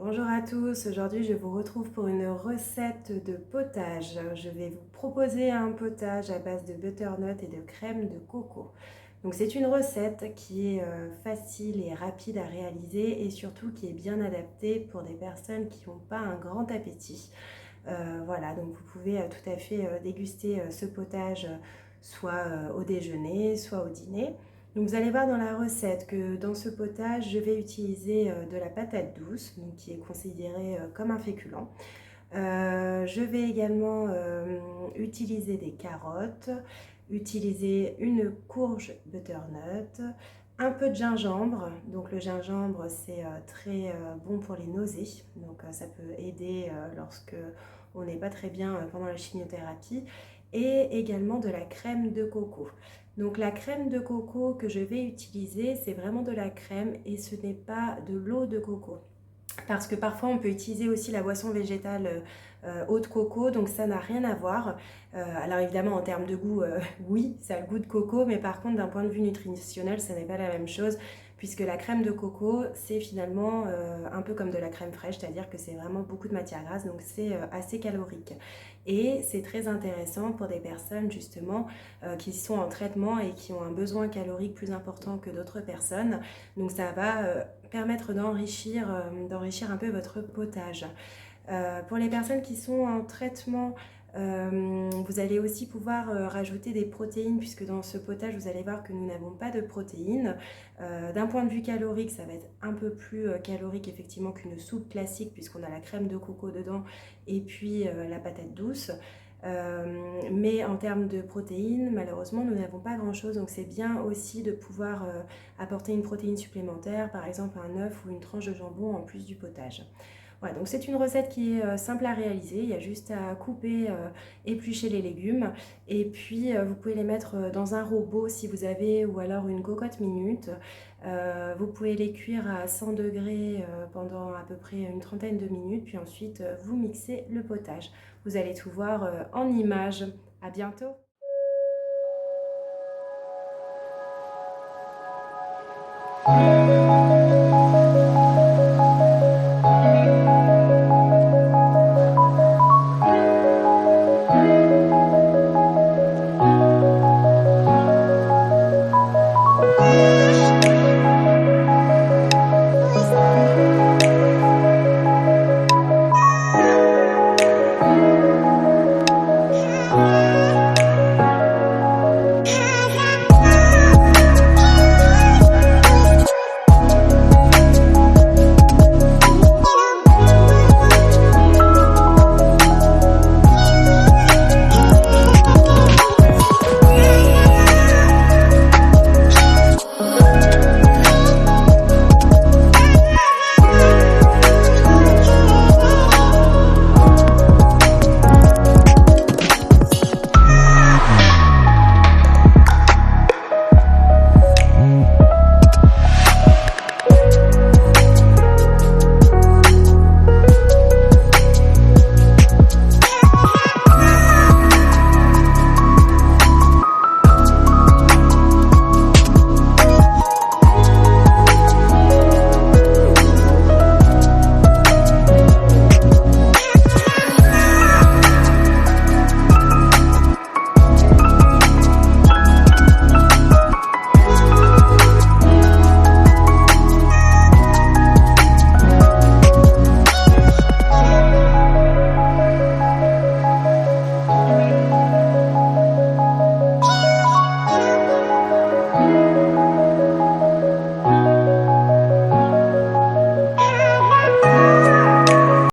Bonjour à tous, aujourd'hui je vous retrouve pour une recette de potage. Je vais vous proposer un potage à base de butternut et de crème de coco. Donc c'est une recette qui est facile et rapide à réaliser et surtout qui est bien adaptée pour des personnes qui n'ont pas un grand appétit. Voilà, donc vous pouvez tout à fait déguster ce potage soit au déjeuner, soit au dîner. Donc vous allez voir dans la recette que dans ce potage, je vais utiliser de la patate douce, donc qui est considérée comme un féculent. Je vais également utiliser des carottes, utiliser une courge butternut, un peu de gingembre. Donc le gingembre c'est très bon pour les nausées, donc ça peut aider lorsque on n'est pas très bien pendant la chimiothérapie, et également de la crème de coco. Donc la crème de coco que je vais utiliser, c'est vraiment de la crème et ce n'est pas de l'eau de coco. Parce que parfois on peut utiliser aussi la boisson végétale eau de coco, donc ça n'a rien à voir. Alors évidemment en termes de goût, oui, ça a le goût de coco, mais par contre d'un point de vue nutritionnel, ça n'est pas la même chose, puisque la crème de coco, c'est finalement un peu comme de la crème fraîche, c'est-à-dire que c'est vraiment beaucoup de matière grasse, donc c'est assez calorique. Et c'est très intéressant pour des personnes justement qui sont en traitement et qui ont un besoin calorique plus important que d'autres personnes. Donc ça va permettre d'enrichir un peu votre potage. Pour les personnes qui sont en traitement, vous allez aussi pouvoir rajouter des protéines, puisque dans ce potage, vous allez voir que nous n'avons pas de protéines. D'un point de vue calorique, ça va être un peu plus calorique effectivement qu'une soupe classique, puisqu'on a la crème de coco dedans et puis la patate douce. Mais en termes de protéines, malheureusement, nous n'avons pas grand-chose, donc c'est bien aussi de pouvoir apporter une protéine supplémentaire, par exemple un œuf ou une tranche de jambon en plus du potage. Voilà, donc c'est une recette qui est simple à réaliser, il y a juste à couper, éplucher les légumes et puis vous pouvez les mettre dans un robot si vous avez, ou alors une cocotte minute. Vous pouvez les cuire à 100 degrés pendant à peu près une trentaine de minutes, puis ensuite vous mixez le potage. Vous allez tout voir en images. À bientôt!